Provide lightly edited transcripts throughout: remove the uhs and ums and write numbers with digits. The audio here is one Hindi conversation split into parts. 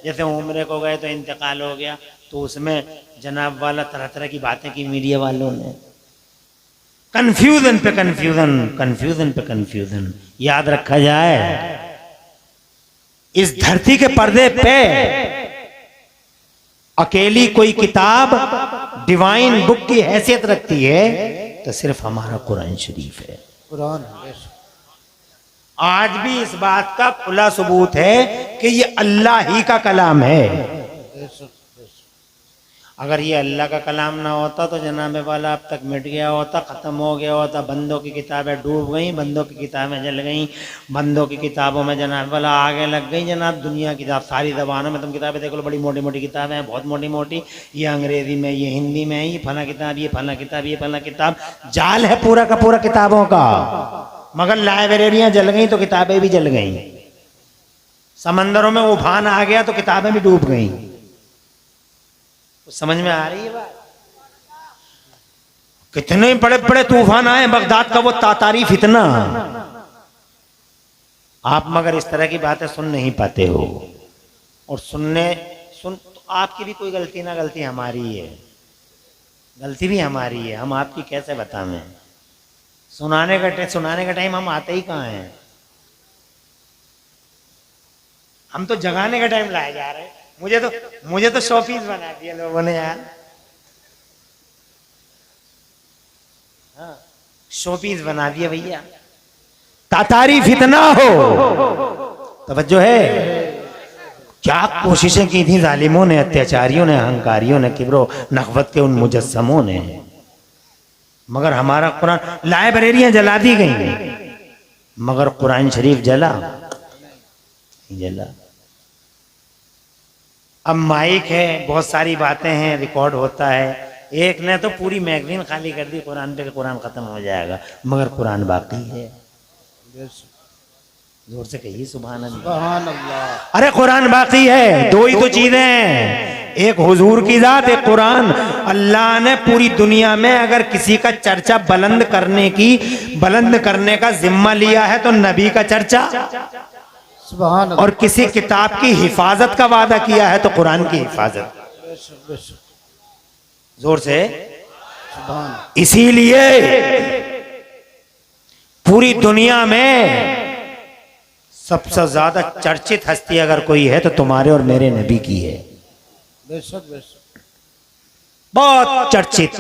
जैसे उम्रे को गए तो इंतकाल हो गया, तो उसमें जनाब वाला तरह तरह की बातें की मीडिया वालों ने। कंफ्यूजन पे कंफ्यूजन, कंफ्यूजन पे कंफ्यूजन। याद रखा जाए, इस धरती के पर्दे पे अकेली कोई किताब डिवाइन बुक की हैसियत रखती है तो सिर्फ हमारा कुरान शरीफ है। कुरान आज भी इस बात का खुला सबूत है कि ये अल्लाह ही का कलाम है। अगर ये अल्लाह का कलाम ना होता तो जनाब वाला अब तक मिट गया होता, ख़त्म हो गया होता। बंदों की किताबें डूब गई, बंदों की किताबें जल गई, बंदों की किताबों में जनाब वाला आगे लग गई। जनाब दुनिया की सारी ज़बानों में तुम किताबें देख लो, बड़ी मोटी मोटी किताबें हैं, बहुत मोटी मोटी। ये अंग्रेज़ी में, ये हिंदी में, ये फला किताब, ये फला किताब, ये फला किताब। जाल है पूरा का पूरा किताबों का। मगर लाइब्रेरियाँ जल गई तो किताबें भी जल गई। समंदरों में उफान आ गया तो किताबें भी डूब गई। समझ में आ रही है बात? कितने बड़े बड़े तूफान आए, बगदाद का वो तातारी फितना। आप मगर इस तरह की बातें सुन नहीं पाते हो। और सुन तो आपकी भी कोई गलती ना गलती हमारी है, गलती भी हमारी है। हम आपकी कैसे बताएं? सुनाने का टाइम हम आते ही कहाँ हैं? हम तो जगाने का टाइम लाए जा रहे हैं। मुझे तो शोपीस बना दिया लोगों ने यार। हाँ, शोपीस बना दिया भैया। तातारी फितना हो, तवज्जो है। क्या कोशिशें की थी जालिमों ने, अत्याचारियों ने, अहंकारियों ने, किब्रो नखवत के उन मुजस्समों ने। मगर हमारा कुरान, लाइब्रेरियां जला दी गई मगर कुरान शरीफ जला नहीं जला। अब माइक है, बहुत सारी बातें हैं, रिकॉर्ड होता है। एक ने तो पूरी मैगजीन खाली कर दी कुरान पे, कुरान खत्म हो जाएगा, मगर कुरान बाकी है। जोर से कहिए सुभान अल्लाह। अरे कुरान बाकी है। दो ही तो चीजें हैं, एक हुजूर की जात, एक कुरान। अल्लाह ने पूरी दुनिया में अगर किसी का चर्चा बुलंद करने का जिम्मा लिया है तो नबी का चर्चा, और किसी किताब की हिफाजत का वादा किया है तो कुरान की हिफाजत। जोर से। इसीलिए पूरी दुनिया में सबसे ज्यादा चर्चित हस्ती अगर कोई है तो तुम्हारे और मेरे नबी की है। बहुत चर्चित,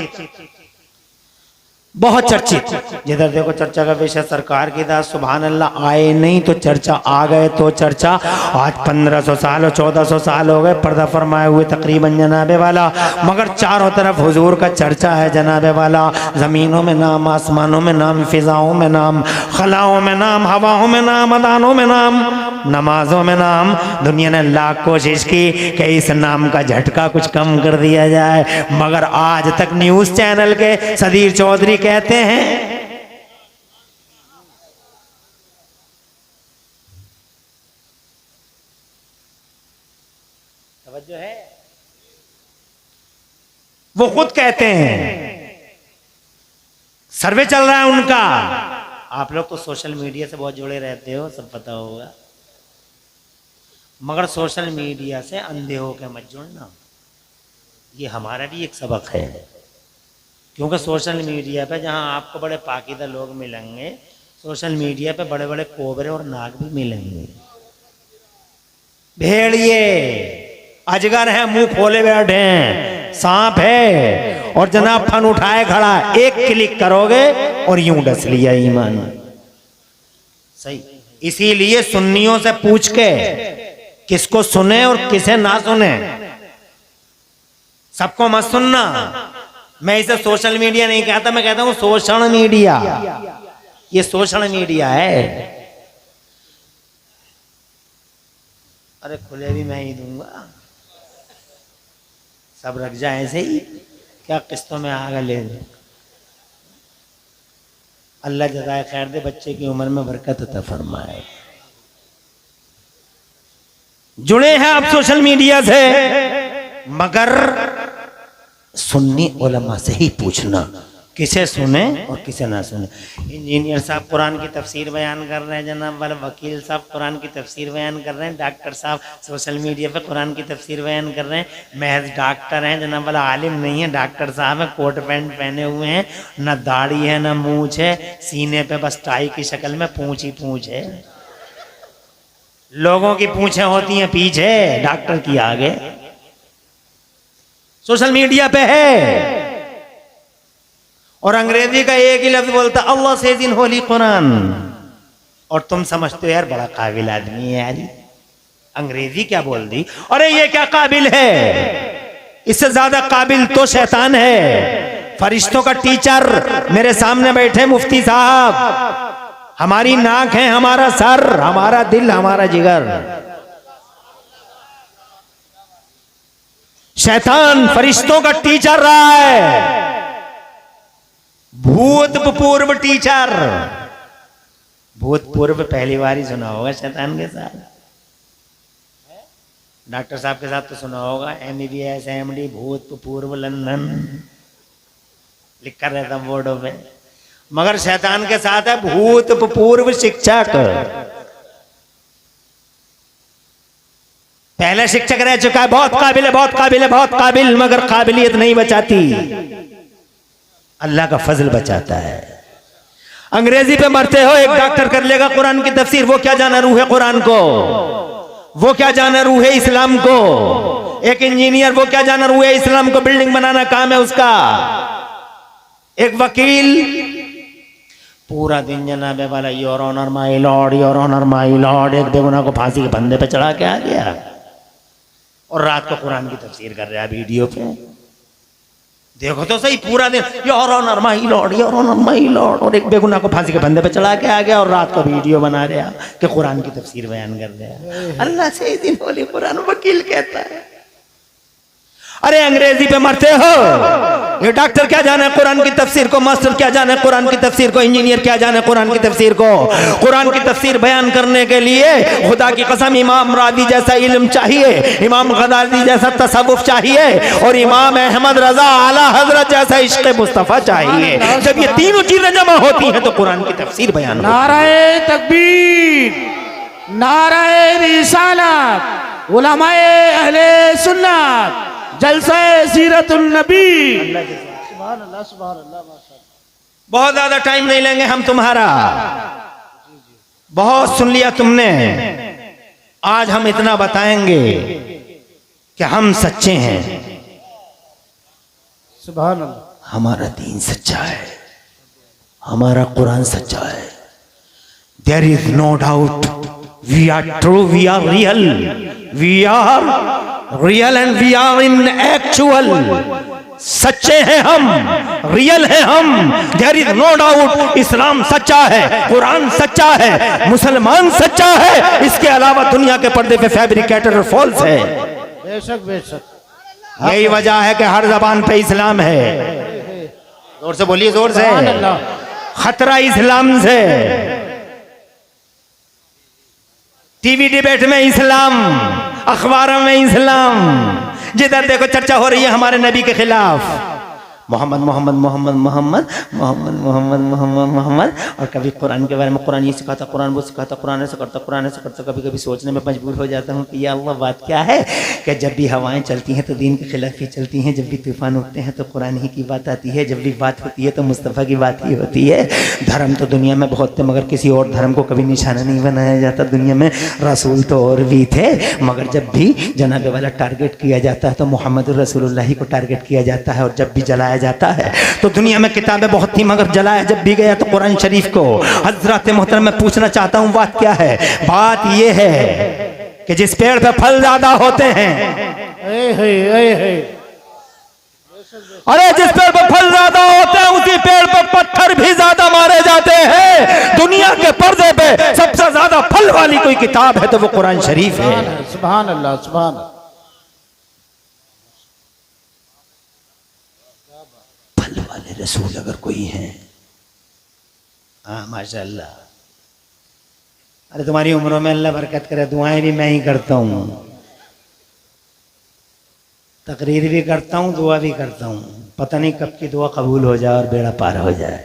बहुत चर्चित। जिधर देखो चर्चा का विषय सरकार की दास। सुभान अल्लाह। आए नहीं तो चर्चा, आ गए तो चर्चा। आज 1500 साल और 1400 साल हो गए पर्दा फरमाए हुए तकरीबन जनाबे वाला, मगर चारों तरफ हुजूर का चर्चा है जनाबे वाला। जमीनों में नाम, आसमानों में नाम, फिजाओं में नाम, खलाओं में नाम, हवाओं में नाम, अदानों में नाम, नमाजों में नाम। दुनिया ने लाख कोशिश की कि इस नाम का झटका कुछ कम कर दिया जाए, मगर आज तक न्यूज चैनल के सदीर चौधरी कहते हैं तवज्जो है, वो खुद कहते हैं, सर्वे चल रहा है उनका। आप लोग तो सोशल मीडिया से बहुत जुड़े रहते हो, सब पता होगा, मगर सोशल मीडिया से अंधे होकर मत जुड़ना। ये हमारा भी एक सबक है, क्योंकि सोशल मीडिया पे जहां आपको बड़े पाकीदा लोग मिलेंगे, सोशल मीडिया पे बड़े बड़े कोबरे और नाग भी मिलेंगे। भेड़िए, अजगर है, मुंह खोले बैठे हैं, सांप है और जनाब फन उठाए खड़ा, एक क्लिक करोगे और यूं डस लिया ईमान। सही। इसीलिए सुन्नियों से पूछ के किसको सुने और किसे ना सुने, सबको मत सुनना। मैं इसे सोशल मीडिया नहीं कहता, मैं कहता हूं शोषण मीडिया। ये शोषण मीडिया है। अरे खुले भी मैं ही दूंगा, सब रख जाए ऐसे ही, क्या किस्तों में आगे ले दे। अल्लाह जज़ाए खैर दे, बच्चे की उम्र में बरकत अता फरमाए। जुड़े हैं आप सोशल मीडिया से, मगर सुन्नी उलमा से ही पूछना, किसे सुने और किसे ना सुने। इंजीनियर साहब कुरान की तफसीर बयान कर रहे हैं जनाब वाला, वकील साहब कुरान की तफसीर बयान कर रहे हैं, डॉक्टर साहब सोशल मीडिया पे कुरान की तफसीर बयान कर रहे हैं। महज डॉक्टर हैं जनाब वाला, आलिम नहीं है, डॉक्टर साहब हैं, कोट पैंट पहने हुए हैं, न दाढ़ी है न मूछ है, सीने पे बस टाई की शक्ल में पूंछ ही पूंछ है। लोगों की पूंछें होती हैं पीछे, डॉक्टर की आगे। सोशल मीडिया पे है और अंग्रेजी का एक ही लफ्ज बोलता, Allah says in Holi Quran, और तुम समझते हो यार बड़ा काबिल आदमी है यार, अंग्रेजी क्या बोल दी। अरे ये क्या काबिल है, इससे ज्यादा काबिल तो शैतान है। फरिश्तों का टीचर मेरे सामने बैठे मुफ्ती साहब, हमारी नाक है हमारा सर, हमारा दिल हमारा जिगर। शैतान फरिश्तों का टीचर रहा है, भूतपूर्व टीचर। भूतपूर्व पहली बार ही सुना होगा शैतान के साथ, डॉक्टर साहब के साथ तो सुना होगा, MBBS MD भूतपूर्व लंदन लिखा रहता बोर्डों पे, मगर शैतान के साथ है भूतपूर्व शिक्षक। पहले शिक्षक रह चुका है, बहुत काबिल है, बहुत काबिल है, बहुत काबिल, मगर काबिलियत नहीं बचाती, अल्लाह का फजल बचाता है। अंग्रेजी पे मरते हो, एक डॉक्टर कर लेगा कुरान की तफसीर, वो क्या जाना रूह है कुरान को, वो क्या जाना रूह है इस्लाम को। एक इंजीनियर वो क्या जाना रूह है इस्लाम को, बिल्डिंग बनाना काम है उसका। एक वकील पूरा दिन जनाबे वाला your honour my lord, your honour my lord, एक बेगुनाह को फांसी के फंदे पे चढ़ा के आ गया, और रात को कुरान की तफसीर कर रहा है वीडियो पे। देखो तो सही, पूरा दिन your honour my lord, your honour my lord, और एक बेगुनाह को फांसी के फंदे पे चढ़ा के आ गया, और रात को वीडियो बना रहा कि कुरान की तफसीर बयान कर रहा। अल्लाह से दिन बोले कुरान, वकील कहता है। अरे अंग्रेजी पे मरते हो, ये डॉक्टर क्या जाने कुरान की तफसीर को, मास्टर क्या जाने कुरान की तफसीर को, इंजीनियर क्या जाने कुरान की तफसीर को। कुरान की तफसीर बयान करने के लिए खुदा की कसम इमाम रादी जैसा इल्म चाहिए, इमाम गजाली जैसा तसव्वुफ चाहिए, और इमाम अहमद रजा आला हजरत जैसा इश्क़ मुस्तफ़ा चाहिए। जब ये तीनों चीजें जमा होती हैं तो कुरान की तफसीर बयान। नाराए तकबीर, नाराए रिसालत, उलमाए अहले सुन्नत, जलसा सीरतुन नबी। सुभान अल्लाह, सुभान अल्लाह। बहुत ज्यादा टाइम नहीं लेंगे हम तुम्हारा, बहुत सुन लिया तुमने। आज हम इतना बताएंगे कि हम सच्चे हैं, सुभान अल्लाह, हमारा दीन सच्चा है, हमारा कुरान सच्चा है। There is no doubt, we are true, we are real, we are real and we are in actual. सच्चे हैं हम, रियल हैं हम, there is no doubt. Islam सच्चा है, कुरान सच्चा है, मुसलमान सच्चा है, इसके अलावा दुनिया के पर्दे पे फैब्रिकेटर और फॉल्स है। बेशक बेशक, यही वजह है कि हर जबान पे इस्लाम है। जोर से बोलिए, जोर से। खतरा इस्लाम से, टीवी डिबेट में इस्लाम, अखबारों में इस्लाम, जिधर देखो चर्चा हो रही है हमारे नबी के खिलाफ। मोहम्मद मोहम्मद मोहम्मद मोहम्मद मोहम्मद मोहम्मद मोहम्मद मोहम्मद, और कभी कुरान के बारे में, कुरान ये सिखाता, कुरान वो सिखाता, कुरान ऐसा करता, कुरान ऐसा करता। कभी कभी सोचने में मजबूर हो जाता हूँ कि या अल्लाह बात क्या है, कि जब भी हवाएं चलती हैं तो दीन के खिलाफ ही चलती हैं, जब भी तूफान उठते हैं तो कुरान ही की बात आती है, जब भी बात होती है तो मुस्तफ़ा की बात ही होती है। धर्म तो दुनिया में बहुत थे, मगर किसी और धर्म को कभी निशाना नहीं बनाया जाता। दुनिया में रसूल तो और भी थे, मगर जब भी जनाबे वाला टारगेट किया जाता है तो मोहम्मद रसूलुल्लाह ही को टारगेट किया जाता है। और जब भी जलाया जाता है तो दुनिया में किताबें बहुत थी, मगर जलाया जब भी गया तो कुरान शरीफ को। हजरत मोहतरम मैं पूछना चाहता हूँ, बात क्या है? बात यह है कि जिस पेड़ पे फल ज्यादा होते हैं, अरे जिस पेड़ पर फल ज्यादा होते हैं उसी पेड़ पर पत्थर भी ज्यादा मारे जाते हैं। दुनिया के पर्दे पे सबसे ज्यादा फल वाली कोई किताब है तो वो कुरान शरीफ है। सुभान अल्लाह, सुभान अल्लाह। फल वाले रसूल अगर कोई हैं, हाँ माशाअल्लाह। अरे तुम्हारी उम्रों में अल्लाह बरकत करे। दुआएं भी मैं ही करता हूँ, तकरीर भी करता हूँ, दुआ भी करता हूँ। पता नहीं कब की दुआ कबूल हो जाए और बेड़ा पार हो जाए।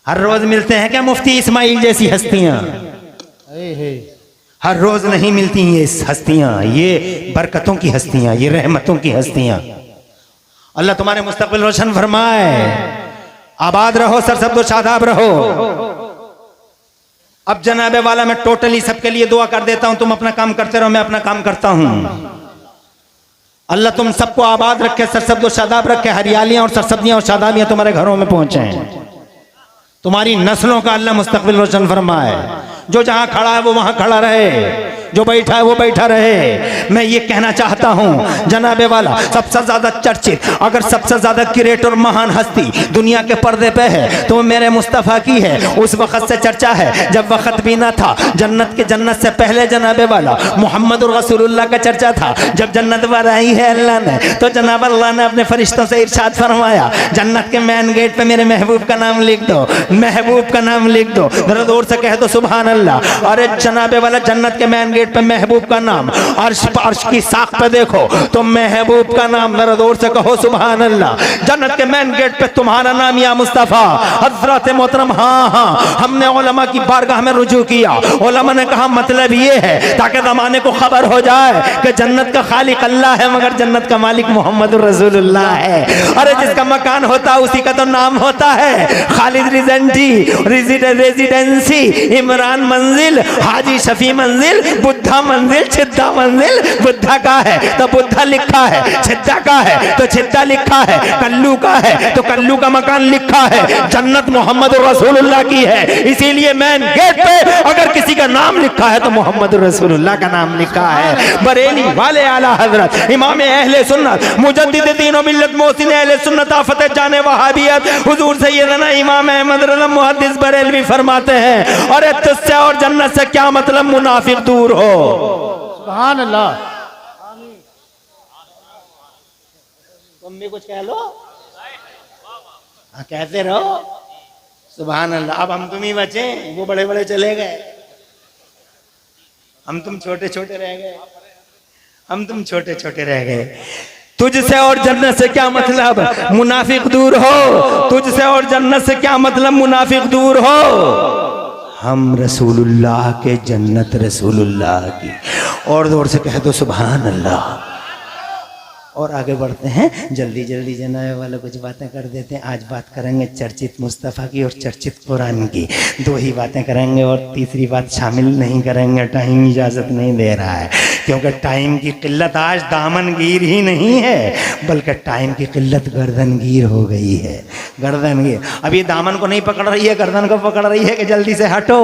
हर रोज मिलते हैं क्या मुफ्ती इस्माइल जैसी हस्तियां? हर रोज नहीं मिलती ये हस्तियां, ये बरकतों की हस्तियां, ये रहमतों की हस्तियां। अल्लाह तुम्हारे मुस्तकबिल रोशन फरमाए, आबाद रहो, सरसब्द शादाब रहो। अब जनाबे वाला मैं टोटली सबके लिए दुआ कर देता हूं, तुम अपना काम करते रहो, मैं अपना काम करता हूं। अल्लाह तुम सबको आबाद रखे, सरसब्द शादाब रखे, हरियालियां और सरसब्दियां और शादाबियां तुम्हारे घरों में पहुंचे, तुम्हारी नस्लों का अल्लाह मुस्तकबिल रोशन फरमाए। जो जहां खड़ा है वो वहां खड़ा रहे, जो बैठा है वो बैठा रहे। मैं ये कहना चाहता हूं जनाबे वाला सबसे ज्यादा चर्चित, अगर सबसे ज्यादा क्रिएटर महान हस्ती दुनिया के पर्दे पे है तो मेरे मुस्तफ़ा की है। उस वक्त से चर्चा है जब वक्त भी ना था, जन्नत से पहले जनाबे वाला मोहम्मद रसूलुल्लाह का चर्चा था। जब जन्नत बनाई है अल्लाह ने तो जनाब अल्लाह ने अपने फरिश्तों से इरशाद फरमाया, जन्नत के मेन गेट पे मेरे महबूब का नाम लिख दो, महबूब का नाम लिख दो। जरा जोर से कह दो सुभान अल्लाह। अरे जनाबे वाला जन्नत के मेन गेट पे महबूब का नाम, अर्श की साख पे देखो तो महबूब का नाम, मेरा जोर से कहो सुभान अल्लाह। जन्नत के मेन गेट पे तुम्हारा नाम या मुस्तफ़ा हजरत मोहतरम। हाँ हाँ, हमने उलमा की बारगाह में रुजू किया, उलमा ने कहा मतलब ये है ताकि ज़माने को खबर हो जाए कि जन्नत का खालिक अल्लाह है मगर जन्नत का मालिक मोहम्मद रसूलुल्लाह है। अरे जिसका मकान होता है उसी का तो नाम होता है। खालिद रेजिडेंसी, इमरान मंजिल, हाजी शफी मंजिल, बुद्धा मंजिल, छिद्दा मंजिल। बुद्धा का है तो बुद्धा लिखा है, छिद्दा का है तो छिद्दा लिखा है, कल्लू का है तो कल्लू का मकान लिखा है। जन्नत मोहम्मद रसूलुल्लाह की है, इसीलिए मेन गेट पे अगर किसी का नाम लिखा है तो मोहम्मद रसूलुल्लाह का नाम लिखा है। बरेली वाले आला हजरत इमाम अहले सुन्नत मुजद्दिद दीन व मिल्लत मोहसिन अहले सुन्नत आफत जाने वहाबियत हुजूर सैयदना इमाम अहमद रज़ा मुहद्दिस बरेलवी फरमाते हैं, अरे तुझसे और जन्नत से क्या मतलब, मुनाफिक दूर हो। सुभान अल्लाह। तुम भी कुछ कह लो, कहते रहो सुभान अल्लाह। अब हम तुम ही बचे, वो बड़े बड़े चले गए, हम तुम छोटे छोटे रह गए, हम तुम छोटे छोटे रह गए। तुझसे और जन्नत से क्या मतलब, मुनाफिक दूर हो। तुझसे और जन्नत से क्या मतलब, मुनाफिक दूर हो। हम रसूलुल्लाह के, जन्नत रसूलुल्लाह की। और जोर से कह दो सुभान अल्लाह। और आगे बढ़ते हैं, जल्दी जल्दी जनाए वाले कुछ बातें कर देते हैं। आज बात करेंगे चर्चित मुस्तफ़ा की और चर्चित कुरान की। दो ही बातें करेंगे और तीसरी बात शामिल नहीं करेंगे, टाइम इजाज़त नहीं दे रहा है। क्योंकि टाइम की किल्लत आज दामनगीर ही नहीं है बल्कि टाइम की किल्लत गर्दनगीर हो गई है। गर्दनगीर अब ये दामन को नहीं पकड़ रही है, गर्दन को पकड़ रही है कि जल्दी से हटो,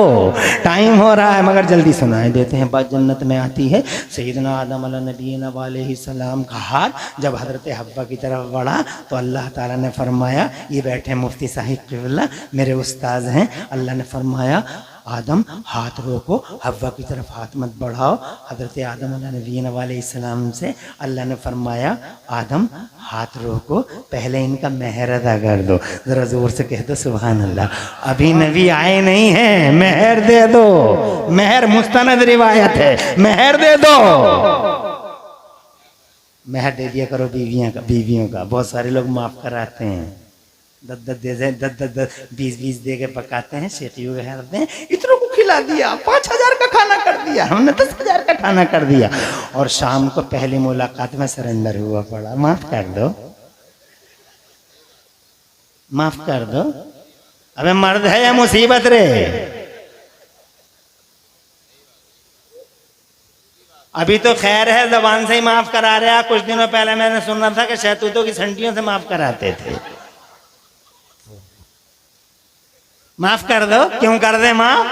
टाइम हो रहा है। मगर जल्दी सुनाए देते हैं। बात जन्नत में आती है, सैयदना आदम अलैहिस्सलाम का हाथ जब हज़रत हव्वा की तरफ बढ़ा तो अल्लाह ताला ने फरमाया, ये बैठे मुफ्ती साहिब क़िबला मेरे उस्ताद हैं, अल्लाह ने फरमाया आदम हाथ रोको, हव्वा की तरफ हाथ मत बढ़ाओ। हज़रत आदम अलैहिस्सलाम से अल्लाह ने फरमाया आदम हाथ रोको, पहले इनका मेहर अदा कर दो। ज़रा ज़ोर से कह दो सुभान अल्लाह। अभी नबी आए नहीं हैं, मेहर दे दो। मेहर मुस्तनद रिवायत है, मेहर दे दो। मेहर दे दिया करो बीवियों का। बहुत सारे लोग माफ़ कराते हैं, 10 20 दे के पकाते हैं, शेखियों कहते हैं इतनों को खिला दिया, 5000 का खाना कर दिया, हमने 10,000 का खाना कर दिया। और शाम को पहली मुलाकात में सरेंडर हुआ पड़ा, माफ़ कर दो, माफ़ कर दो। अबे मर्द है या मुसीबत रे। अभी तो खैर है, जबान से ही माफ़ करा रहे। कुछ दिनों पहले मैंने सुना था कि शहतूतों की संटियों से माफ़ कराते थे। माफ कर दो, क्यों कर दे माफ?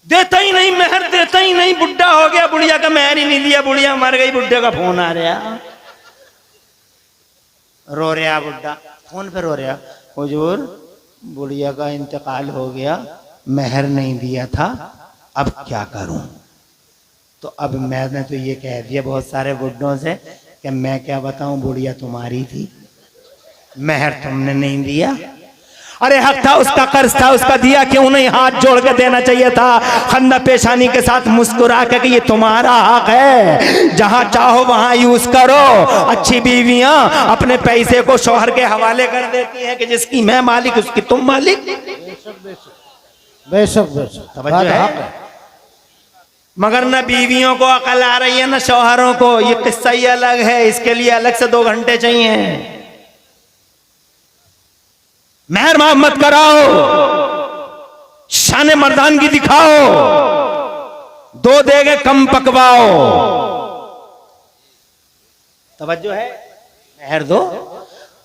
देता ही नहीं, मेहर देता ही नहीं। बुढ़ा हो गया, बुढ़िया का मेहर ही नहीं दिया, बुढ़िया मर गई, बुढ़े का फोन आ रहा, रो रहा बुढ़ा, फोन पे रो रहा, हुजूर बुढ़िया का इंतकाल हो गया, मेहर नहीं दिया था, अब क्या करूं? तो अब मैंने तो ये कह दिया बहुत सारे बुढ़ों से कि मैं क्या बताऊं, बुढ़िया तुम्हारी थी, मेहर तुमने नहीं दिया। अरे हक था उसका, कर्ज था उसका, दिया क्यों नहीं? हाथ जोड़ के देना चाहिए था, खंदा पेशानी के साथ मुस्कुरा के कि ये तुम्हारा हक है, जहां चाहो वहां यूज करो। अच्छी बीवियां अपने पैसे को शौहर के हवाले कर देती हैं कि जिसकी मैं मालिक उसकी तुम मालिक। बेशक बेशक तवज्जो है। मगर न बीवियों को अकल आ रही है न शौहरों को। ये किस्सा ही अलग है, इसके लिए अलग से 2 घंटे चाहिए। मेहर मोहम्मद कराओ, शान मर्दानगी दिखाओ, 2 देगे कम पकवाओ। तवज्जो है, मेहर दो।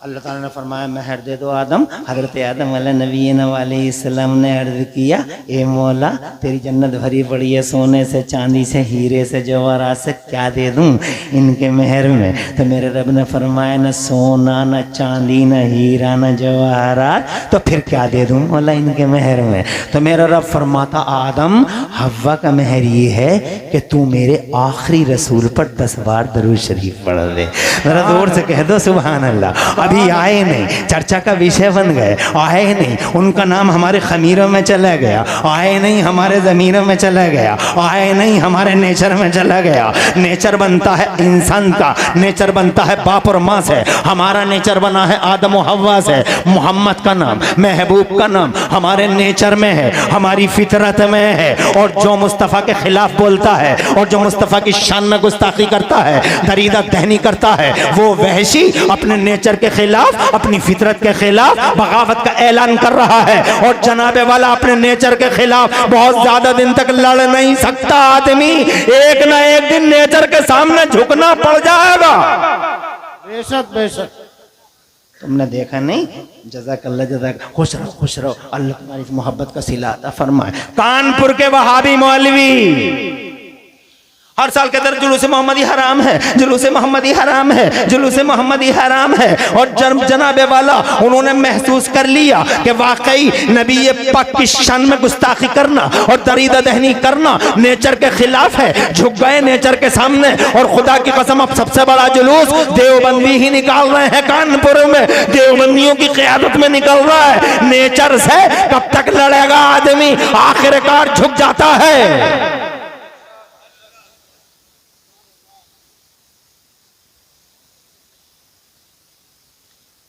अल्लाह ताला ने फरमाया मेहर दे दो आदम। हजरत आदम अलैहिस्सलाम ने अर्ज किया, ए मौला तेरी जन्नत भरी पड़ी है सोने से, चांदी से, हीरे से, जवाहरात से, क्या दे दूं इनके मेहर में? तो मेरे रब ने फरमाया न सोना, न चांदी, न हीरा, न जवाहरात, तो फिर क्या दे दूं मौला इनके मेहर में? तो मेरा रब फरमाता, आदम हव्वा का मेहर ये है कि तू मेरे आखिरी रसूल पर 10 बार दरूद शरीफ पढ़ दे। जरा जोर से कह दो सुभान अल्लाह। अभी आए नहीं, चर्चा का विषय बन गए, आए नहीं, उनका नाम हमारे खमीरों में चला गया, आए नहीं हमारे ज़मीरों में चला गया, आए नहीं हमारे नेचर में चला गया। नेचर बनता है इंसान का, नेचर बनता है बाप और माँ से। हमारा नेचर बना है आदम और हव्वा से। मोहम्मद का नाम, महबूब का नाम हमारे नेचर में है, हमारी फितरत में है। और जो मुस्तफ़ा के खिलाफ बोलता है और जो मुस्तफ़ा की शान में गुस्ताखी करता है, दरीदा दहनी करता है, वो वहशी अपने नेचर के खिलाफ, अपनी फितरत के खिलाफ बगावत का ऐलान कर रहा है। और जनाबे वाला अपने नेचर के खिलाफ बहुत ज्यादा दिन तक लड़ नहीं सकता। आदमी एक ना एक दिन नेचर के सामने झुकना पड़ जाएगा। बेशक बेशक। तुमने देखा नहीं? जज़ाकल्लाह जज़ाक, खुश रहो, अल्लाह तुम्हारी मोहब्बत का सिला अता फरमाए। कानपुर के वहाबी मौलवी हर साल के अंदर जुलूस मोहम्मदी हराम है, जुलूस मोहम्मदी हराम है, जुलूस मोहम्मदी हराम है। और जनाबे वाला उन्होंने महसूस कर लिया कि वाकई नबी पाक की शान में गुस्ताखी करना और दरीदा दहनी करना नेचर के खिलाफ है। झुक गए नेचर के सामने। और खुदा की कसम अब सबसे बड़ा जुलूस देवबंदी ही निकाल रहे हैं कानपुर में, देवबंदियों की क़यादत में निकल रहा है। नेचर से कब तक लड़ेगा आदमी? आखिरकार झुक जाता है।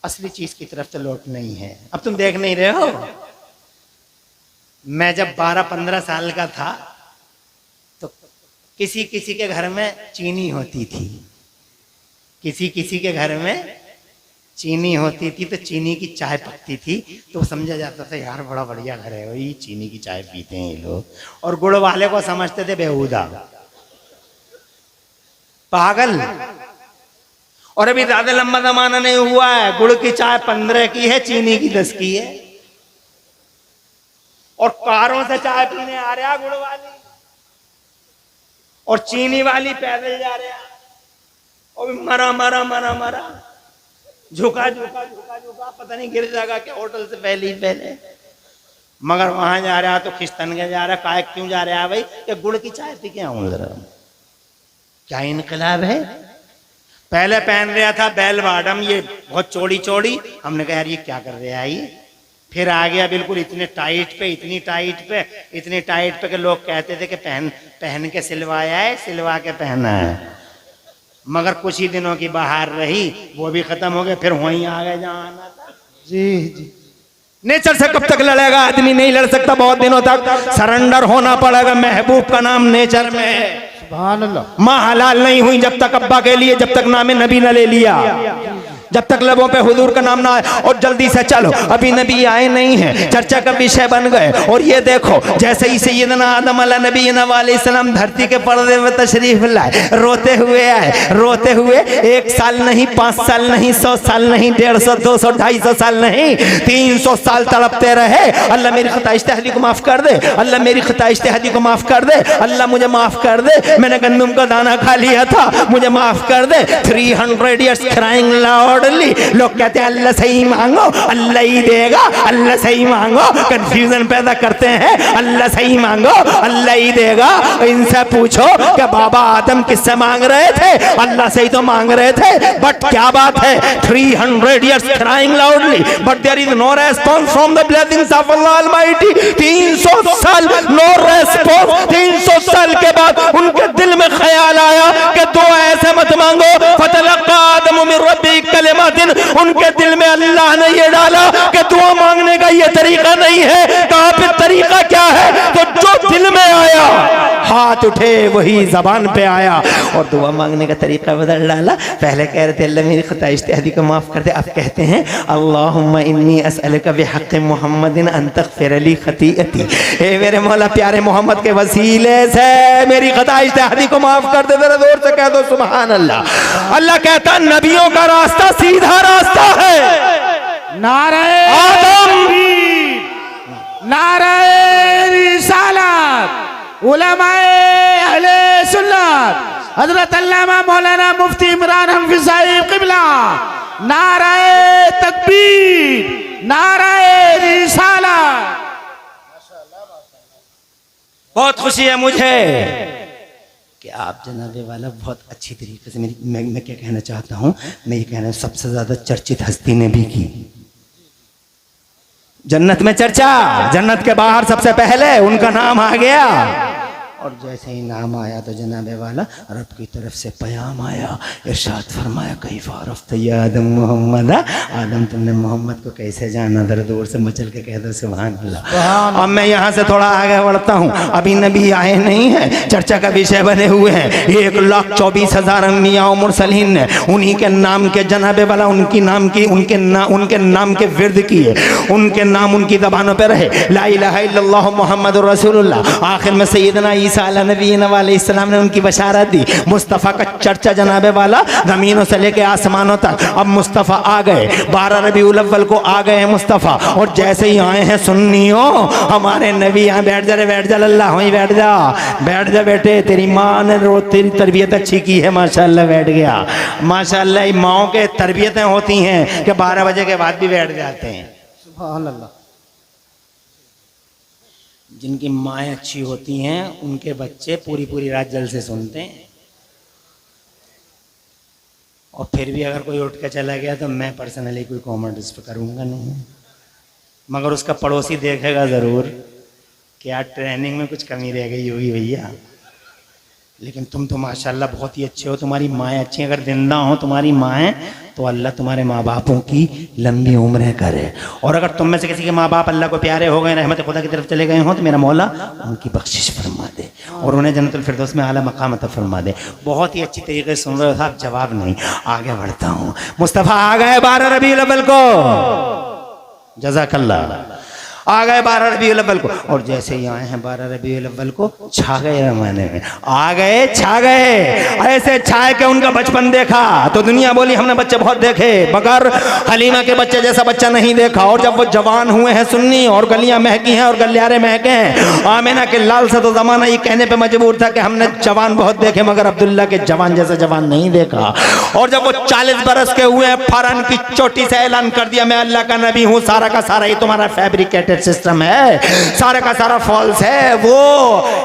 असली चीज की तरफ तो लौट नहीं है। अब तुम देख नहीं रहे हो? मैं जब 12-15 साल का था तो किसी किसी के घर में चीनी होती थी, किसी किसी के घर में चीनी होती थी, तो चीनी की चाय पकती थी तो समझा जाता था यार बड़ा बढ़िया घर है, वही चीनी की चाय पीते हैं ये लोग। और गुड़ वाले को समझते थे बेहुदा, पागल। और अभी ज्यादा लंबा जमाना नहीं हुआ है, गुड़ की चाय 15 की है, चीनी की 10 की है। और कारों से चाय पीने आ रहा गुड़ वाली, और चीनी वाली पैदल जा रहा, और मरा मरा मरा मरा, झुका झुका झुका झुका, पता नहीं गिर जाएगा क्या होटल से पहले ही पहले। मगर वहां जा रहा तो खिस्तन के जा रहा, काय क्यों जा रहा है भाई? कि गुड़ की चाय पी के आऊं जरा। क्या इनकलाब है? पहले पहन रहा था बेल बॉटम, ये बहुत चौड़ी चौड़ी, हमने कहा यार ये क्या कर रहा है ये। फिर आ गया बिल्कुल इतने टाइट पे, इतनी टाइट पे, इतनी टाइट पे कि लोग कहते थे कि पहन के सिलवाया है, सिलवा के पहना है। मगर कुछ ही दिनों की बहार रही, वो भी खत्म हो गए, फिर वहीं आ गए जहाँ आना था। जी जी। नेचर से कब तक लड़ेगा आदमी? नहीं लड़ सकता, बहुत दिनों तक सरेंडर होना पड़ेगा। महबूब का नाम नेचर में है। सुभान अल्लाह। माँ हलाल नहीं हुई जब तक अब्बा के लिए, जब तक नाम नबी न ले लिया, जब तक लबों पे हुजूर का नाम ना आए। और जल्दी से चलो, अभी नबी आए नहीं हैं, चर्चा का विषय बन गए। और ये देखो जैसे ही सैयदना आदम अलैहिस्सलाम धरती के पर्दे में तशरीफ लाए, रोते हुए आए, रोते हुए 1 साल नहीं, 5 साल नहीं, 100 साल नहीं, 150, 200, 250 साल नहीं, 300 साल तड़पते रहे। अल्लाह मेरी खता इज्तिहादी को माफ कर दे, अल्लाह मेरी खता इज्तिहादी को माफ कर दे, अल्लाह मुझे माफ कर दे, मैंने गंदम का दाना खा लिया था, मुझे माफ कर दे। 300 इयर्स क्राइंग लाउड, लौट ली। लोग कहते हैं अल्लाह से ही मांगो, अल्लाह ही देगा, अल्लाह से ही मांगो, कंफ्यूजन पैदा करते हैं। अल्लाह से ही मांगो, अल्लाह ही देगा। इनसे पूछो कि बाबा आदम किससे मांग रहे थे? अल्लाह से ही तो मांग रहे थे। बट क्या बात है, 300 years crying loudly but there is no response from the blessings of Allah Almighty। 300 साल नो रेस्पॉन्स। 300 साल के बाद उनके दिल में ख्याल आया कि दुआ ऐसे मत मांगो, फतलक्का आदम मिन रब्बिही कलिमातिन। उनके दिल में अल्लाह ने ये डाला कि दुआ मांगने का ये तरीका नहीं है। कहा फिर तरीका क्या है? तो जो दिल में आया हाथ उठे वही जबान पे आया और दुआ मांगने का तरीका बदल डाला। पहले कह रहे थे अल्लाह मेरी खता इज्तिहादी को माफ कर दे, अब कहते हैं अल्लाहुम्मा इन्नी असअलुका बिहक़्क़ि मुहम्मदिन अन तग़फ़िर ली ख़तीअती। हे मेरे मौला प्यारे मोहम्मद के वसीले से मेरी खता इज्तिहादी को माफ कर दे। जरा जोर से कह दो सुभान अल्लाह। अल्लाह कहता नबियों का रास्ता सीधा रास्ता है। नारे आदम, नारे रिसालत, उलमाए अहले सुन्नत, हजरत अल्लामा मौलाना मुफ्ती इमरान हनफी साहिब क़िबला, नारे तकबीर, नारे रिसालत। बहुत खुशी है मुझे कि आप जनाबे वाला बहुत अच्छी तरीके से मैं क्या कहना चाहता हूँ, मैं ये कहना सबसे ज्यादा चर्चित हस्ती ने भी की जन्नत में चर्चा। जन्नत के बाहर सबसे पहले उनका नाम आ गया और जैसे ही नाम आया तो जनाबे वाला रब की तरफ से पैगाम आया। इरशाद फरमाया कैफ़ अरफ़्त या आदम मोहम्मद। आदम तुमने मोहम्मद को कैसे जाना? जरा दूर से मचल के कह दो सुभान अल्लाह। अब मैं यहाँ से थोड़ा आगे बढ़ता हूँ। अभी नबी आए नहीं है, चर्चा का विषय बने हुए हैं। 1,24,000 अंबिया और मुरसलीन ने उन्हीं के नाम के जनाबे वाला उनके नाम के विर्द किए, उनके नाम उनकी ज़बानों पे रहे। ला इलाहा इल्लल्लाह मुहम्मदुर रसूलुल्लाह। आखिर में सैयदना ईसा अलैहिस्सलाम ने उनकी बशारत दी। मुस्तफ़ा का चर्चा जनाबे वाला ज़मीनों से लेके आसमानों तक। अब मुस्तफ़ा आ गए, 12 रबीउल अव्वल को आ गए हैं मुस्तफ़ा। और जैसे ही आए हैं सुन्नियों, हमारे नबी यहाँ बैठ जा रे, बैठ जा अल्लाह वहीं बैठ जा, बैठ जा बेटे, तेरी माँ ने रोज तेरी तरबियत अच्छी की है माशाअल्लाह। बैठ गया माशाअल्लाह। माओ के तरबियतें होती हैं कि 12 बजे के बाद भी बैठ जाते हैं। सुभान अल्लाह। जिनकी माएँ अच्छी होती हैं उनके बच्चे पूरी पूरी रात जल से सुनते हैं। और फिर भी अगर कोई उठ के चला गया तो मैं पर्सनली कोई कमेंट इस पर करूँगा नहीं, मगर उसका पड़ोसी देखेगा ज़रूर कि यार ट्रेनिंग में कुछ कमी रह गई होगी भैया। लेकिन तुम तो माशाल्लाह बहुत ही अच्छे हो, तुम्हारी माएँ अच्छी हैं। अगर जिंदा हो तुम्हारी माएँ तो अल्लाह तुम्हारे माँ बापों की लंबी उम्रें करे। और अगर तुम में से किसी के माँ बाप अल्लाह को प्यारे हो गए, रहमत खुदा की तरफ चले गए हों, तो मेरा मौला उनकी बख्शिश फरमा दे और उन्हें जन्नतुल फिरदौस में आला मकाम अता फरमा दे। बहुत ही अच्छी तरीके से सुन रहे हो साहब, जवाब नहीं। आगे बढ़ता हूँ। मुस्तफ़ा आ गए 12 रबीउल अव्वल को, जज़ाकल्लाह। आ गए 12 रबीउल अव्वल को और जैसे ही आए हैं 12 रबीउल अव्वल को छा गए ज़माने में। आ गए, छा गए। ऐसे छाए के उनका बचपन देखा तो दुनिया बोली हमने बच्चे बहुत देखे, मगर हलीमा के बच्चे जैसा बच्चा नहीं देखा। और जब वो जवान हुए हैं सुन्नी और गलियां महकी हैं और गलियारे महके हैं, आमिना के लाल से तो ज़माना ये कहने पर मजबूर था कि हमने जवान बहुत देखे मगर अब्दुल्ला के जवान जैसा जवान नहीं देखा। और जब वो 40 बरस के हुए, फरन की चोटी से ऐलान कर दिया मैं अल्लाह का नबी हूँ, सारा का सारा ये तुम्हारा फैब्रिकेटेड सिस्टम है, सारा का सारा फॉल्स है। वो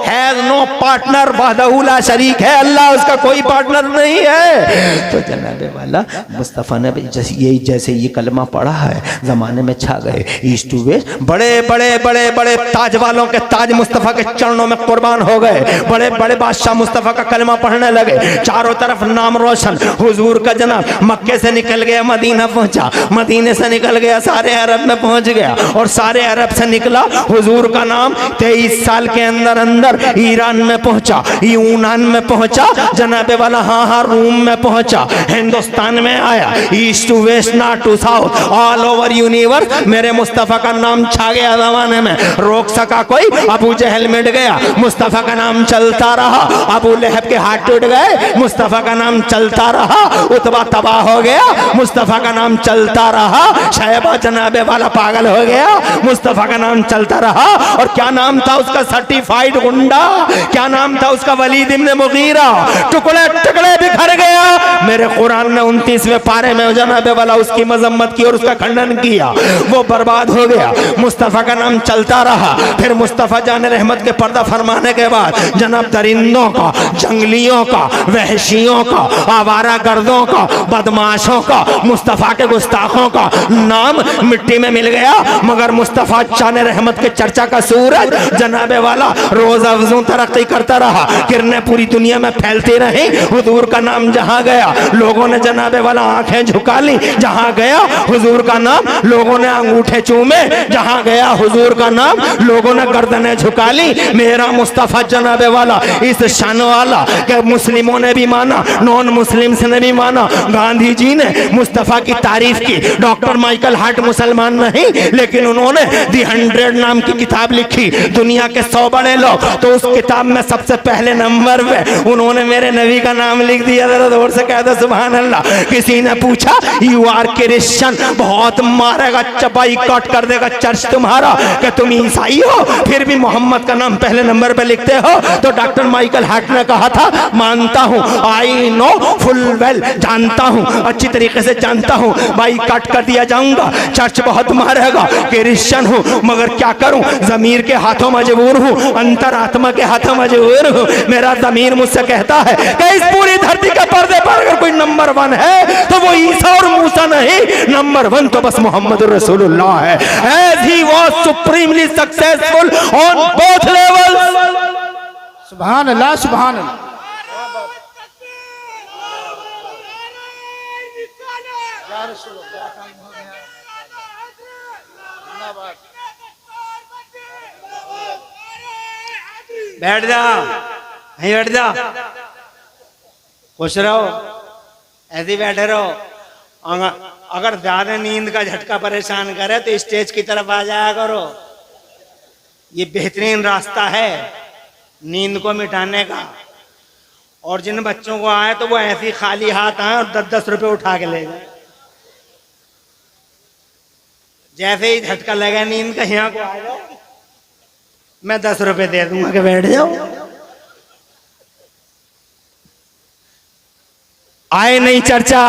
हैज नो पार्टनर, वहदहू ला शरीक है, अल्लाह उसका कोई पार्टनर नहीं है। तो जनाबे वाला मुस्तफ़ा ने जैसे ये कलमा पढ़ा है जमाने में छा गए। ईस्ट टू वेस्ट बड़े बड़े बड़े बड़े ताज वालों के ताज मुस्तफ़ा के चरणों में कुर्बान हो गए। बड़े बड़े बादशाह मुस्तफ़ा का कलमा पढ़ने लगे। चारों तरफ नाम रोशन, हुजूर का जनाब मक्के से निकल गया मदीना पहुंचा, मदीने से निकल गया सारे अरब में पहुंच गया और सारे अरब से निकला हुजूर का नाम 23 साल के अंदर अंदर ईरान में पहुंचा, यूनान में पहुंचा, जनाबे वाला हाँ रूम में पहुंचा, हिंदुस्तान में आया। East to west, north to south, all over universe मेरे मुस्तफ़ा का नाम छा गया जमाने में। रोक सका कोई? अबू जहल मिट गया, मुस्तफ़ा का नाम चलता रहा। अबू लहब के हाथ टूट गए, मुस्तफ़ा का नाम चलता रहा। उतबा तबाह हो गया, मुस्तफ़ा का नाम चलता रहा। शैबा जनाबे वाला पागल हो गया, मुस्तफ़ा का नाम चलता रहा। और क्या नाम था उसका? सर्टिफाइड गुंडा। क्या नाम था उसका? वलीद इब्न मुगीरा। टुकड़े टुकड़े घर गया, मेरे कुरान ने 29वें पारे में जनाबे वाला उसकी मजम्मत की और उसका खंडन किया, वो बर्बाद हो गया। मुस्तफ़ा का नाम चलता रहा। फिर मुस्तफ़ा जान रहमत के पर्दा फरमाने के बाद जनाब दरिंदों का, जंगलियों का, वहशियों का, आवारा गर्दों का, बदमाशों का, मुस्तफ़ा के गुस्ताखों का नाम मिट्टी में मिल गया। मगर मुस्तफ़ा जान रहमत के चर्चा का सूरज जनाबे वाला रोज अफजों तरक्की करता रहा, किरणें पूरी दुनिया में फैलती रही। हुजूर का नाम जहां गया लोगों ने जनाबे वाला आंखें झुका ली, जहां गया हुजूर का नाम लोगों ने अंगूठे चूमे, जहां गया हुजूर का नाम लोगों ने गर्दनें झुका ली। मेरा मुस्तफ़ा जनाबे वाला इस शान वाला कि मुस्लिमों ने भी माना, नॉन मुस्लिम्स ने भी माना। गांधी जी ने मुस्तफ़ा की तारीफ की, डॉक्टर माइकल हार्ट मुसलमान नहीं लेकिन उन्होंने दी 100 नाम की किताब लिखी, दुनिया के 100 बड़े लोग, तो उस किताब में सबसे पहले नंबर पे उन्होंने मेरे नबी का नाम लिख दिया। जरा जोर से कह दो सुभान अल्लाह। किसी ने पूछा यू आर क्रिश्चियन, बहुत मारेगा, चपाई काट कर देगा चर्च तुम्हारा, कि तुम ईसाई हो फिर भी मोहम्मद का नाम पहले नंबर पे लिखते हो। तो डॉक्टर माइकल हार्ट ने कहा था मानता हूं, आई नो फुल वेल, जानता हूं, अच्छी तरीके से जानता हूं, बाई काट कर दिया जाऊंगा, चर्च बहुत मारेगा, क्रिश्चियन हूं मगर क्या करूं, जमीर के हाथों मजबूर हूं, अंतरात्मा के हाथों मजबूर हूं। मेरा जमीर मुझसे कहता है कि इस पूरी धरती के पर्दे पर अगर कोई नंबर 1 है तो वो ईसा और मूसा नहीं, नंबर 1 तो बस मोहम्मद रसूलुल्लाह है। As he was supremely successful on both levels. सुभान अल्लाह, सुभान अल्लाह। बैठ जा, नहीं बैठ जा, खुश रहो, ऐसे ही बैठे रहो। अगर ज्यादा नींद का झटका परेशान करे तो स्टेज की तरफ आ जाया करो, ये बेहतरीन रास्ता है नींद को मिटाने का। और जिन बच्चों को आए तो वो ऐसे खाली हाथ आए और 10-10 रुपए उठा के ले जाए। जैसे ही झटका लगा नींद का, यहाँ को आ जाओ, मैं 10 रुपए दे दूंगा कि बैठ जाओ। आए नहीं चर्चा,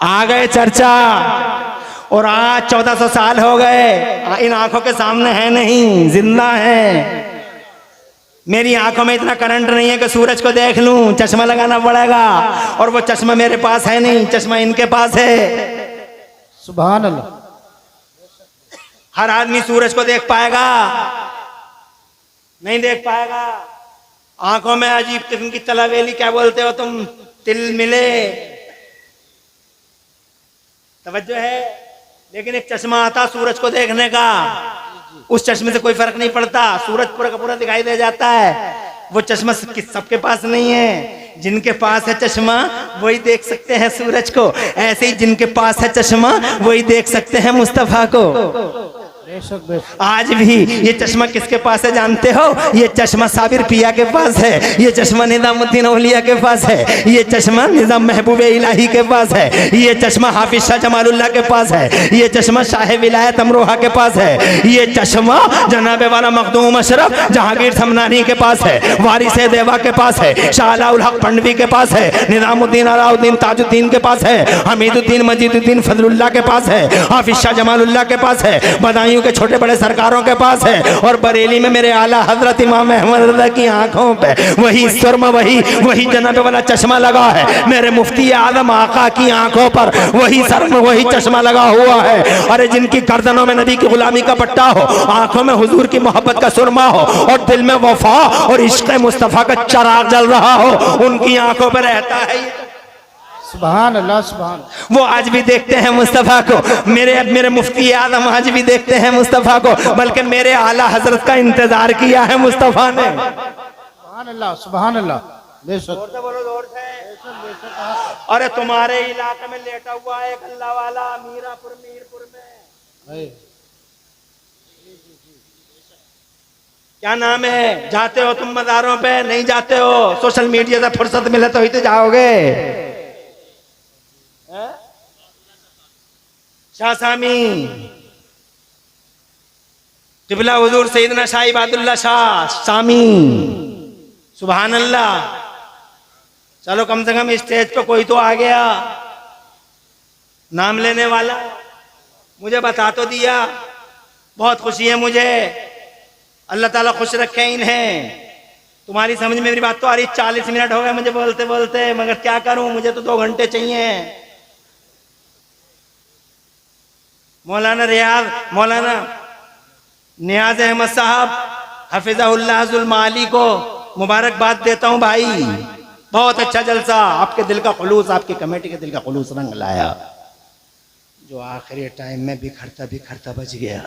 आ गए चर्चा। और आज 1400 साल हो गए, इन आंखों के सामने है नहीं, जिंदा है। मेरी आंखों में इतना करंट नहीं है कि सूरज को देख लूं, चश्मा लगाना पड़ेगा, और वो चश्मा मेरे पास है नहीं, चश्मा इनके पास है। सुभान अल्लाह। हर आदमी सूरज को देख पाएगा? नहीं देख पाएगा। आंखों में अजीब किस्म की तलावेली, क्या बोलते हो तुम, तिल मिले, तवज्जो है। लेकिन एक चश्मा आता सूरज को देखने का, उस चश्मे से कोई फर्क नहीं पड़ता, सूरज पूरा का पूरा दिखाई दे जाता है। वो चश्मा सबके पास नहीं है, जिनके पास है चश्मा वही देख सकते हैं सूरज को। ऐसे ही जिनके पास है चश्मा वही देख सकते हैं मुस्तफा को। बेशक बेशक। आज भी ये चश्मा किसके पास है जानते हो? ये चश्मा साबिर पिया के पास है, ये चश्मा निजामुद्दीन औलिया के पास है, ये चश्मा निजाम महबूब इलाही के पास है, ये चश्मा हाफिज शाह जमालुल्लाह के पास है, ये चश्मा शाह विलायत अमरोहा के पास है, ये चश्मा जनाबे वाला मखदूम अशरफ जहांगीर समनानी के पास है, वारिस देवा के पास है, शाह अलाउल हक पंडवी के पास है, निजामुद्दीन अलाउद्दीन ताजुद्दीन के पास है, हमीदुद्दीन मजीदुद्दीन फजलुल्लाह के पास है, हाफिज शाह जमालुल्लाह के पास है, बदायूं के छोटे बड़े सरकारों के पास है, और बरेली में मेरे आला हजरत इमाम अहमद रज़ा की आंखों पे वही सुरमा, वही जनाबे वाला चश्मा लगा है। मेरे मुफ्ती आजम आका की आंखों पर वही सर में वही चश्मा लगा हुआ है। अरे जिनकी गर्दनों में नबी की गुलामी का पट्टा हो, आंखों में हुजूर की मोहब्बत का सुरमा हो, और दिल में वफा और इश्क मुस्तफा का चराग जल रहा हो, उनकी आंखों पर रहता है। सुभान अल्लाह, सुभान। वो आज भी देखते हैं मुस्तफ़ा को, मेरे मुफ्ती आजम आज भी देखते हैं मुस्तफ़ा को, बल्कि मेरे आला हजरत का इंतजार किया है मुस्तफ़ा ने। सुभान अल्लाह, सुभान अल्लाह। बेशक। बोलो जोर से। अरे तुम्हारे इलाके में लेटा हुआ है एक अल्लाह वाला मीरपुर में, क्या नाम है? जाते हो तुम मज़ारों पे? नहीं जाते हो, सोशल मीडिया से फुर्सत मिले तो ही तो जाओगे। शाह सामी क़िबला हुजूर सैयदना शाह इबादुल्लाह शाह सामी, सुभान अल्लाह। चलो कम से कम स्टेज पे कोई तो आ गया नाम लेने वाला, मुझे बता तो दिया। बहुत खुशी है मुझे, अल्लाह ताला खुश रखे इन्हें। तुम्हारी समझ में मेरी बात तो आ रही। 40 मिनट हो गए मुझे बोलते बोलते, मगर क्या करूं, मुझे तो 2 घंटे चाहिए। मौलाना नियाज अहमद साहब हफिज़हुल्लाह माली को मुबारकबाद देता हूं भाई। बहुत अच्छा जलसा, आपके दिल का खुलूस, आपकी कमेटी के दिल का खुलूस रंग लाया। जो आखिरी टाइम में बिखरता बिखरता बच गया,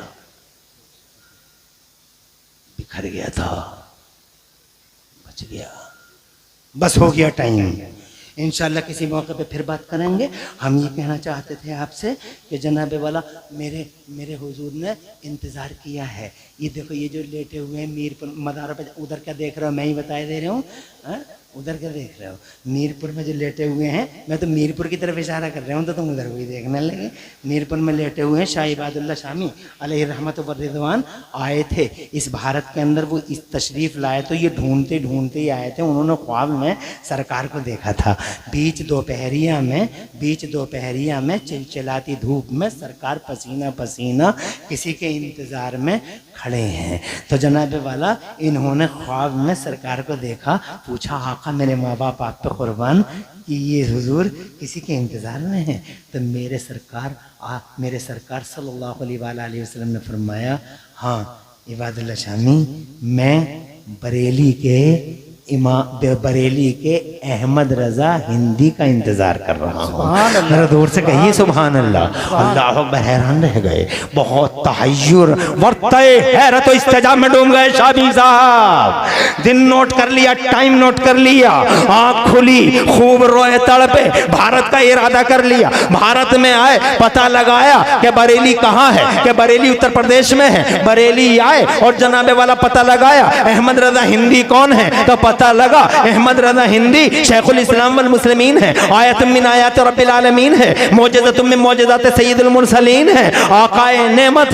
बिखर गया था, बच गया, बस हो गया टाइम। इंशाल्लाह किसी मौके पे फिर बात करेंगे। हम ये कहना चाहते थे आपसे कि जनाबे वाला मेरे हुजूर ने इंतज़ार किया है। ये देखो, ये जो लेटे हुए हैं मीरपुर मदारों पे, उधर क्या देख रहे हो, मैं ही बताए दे रहा हूँ, उधर क्या देख रहे हो, मीरपुर में जो लेटे हुए हैं, मैं तो मीरपुर की तरफ इशारा कर रहा हूँ तो तुम उधर को ही देखने लगे। मीरपुर में लेटे हुए हैं शाह इबादुल्लाह शामी अलैहि रहमत व रिज़वान आए थे इस भारत के अंदर। वो इस तशरीफ़ लाए तो ये ढूंढते ढूंढते ही आए थे। उन्होंने ख्वाब में सरकार को देखा था। बीच दोपहरिया में चिलचिलाती धूप में सरकार पसीना पसीना किसी के इंतज़ार में खड़े हैं। तो जनाब वाला इन्होंने ख्वाब में सरकार को देखा, पूछा आका मेरे माँ बाप आप पे कुर्बान कि ये हुजूर किसी के इंतज़ार में हैं। तो मेरे सरकार सल्लल्लाहु अलैहि वसल्लम ने फरमाया, हाँ इबादुल्लाह शामी, मैं बरेली के अहमद रजा हिंदी का इंतजार कर रहा हूँ। मेरा दूर से कहिए सुभान अल्लाह। अल्लाह अकबर, हैरान रह गए, बहुत तहय्युर वर्तए हैरत व इस्तेजाब में डूब गए शादी साहब। दिन नोट कर लिया, टाइम नोट कर लिया, आँख खुली, खूब रोए तड़पे, भारत का इरादा कर लिया। भारत में आए, पता लगाया कि बरेली कहाँ है, कि बरेली उत्तर प्रदेश में है। बरेली आए और जनाबे वाला पता लगाया अहमद रजा हिंदी कौन है, तो पता लगा अहमद रजा हिंदी शेखुल इस्लाम वल मुस्लिमीन है, आयत मिन आयात रब्बिल आलमीन है, मौजज़तुम मिन मौजज़ात सय्यिदुल मुरसलीन है, आकाए नेमत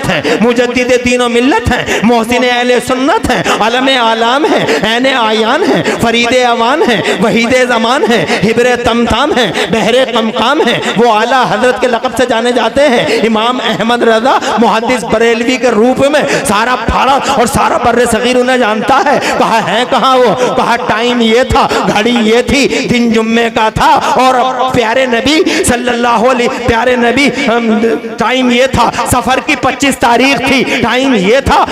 है, मुजद्दिद दीन व मिल्लत है, मोहसिन अहले सुन्नत है, अलम आलाम है, ऐने आयान है, फरीदे अवान है, वहीदे ज़मान है, हिब्रे तमताम है, बहरे कमकाम है। वो आला हजरत के लक़ब से जाने जाते हैं। इमाम अहमद रजा मुहद्दिस बरेलवी के रूप में सारा भारत और सारा बर्रे सगीर उन्हें जानता है। कहा है कहाँ वो, कहा टाइम ये था, घड़ी ये थी, दिन जुम्मे का था और प्यारे नबी सल्लल्लाहु अलैहि प्यारे नबी टाइम ये था, सफर की 25 तारीख थी, टाइम ये था,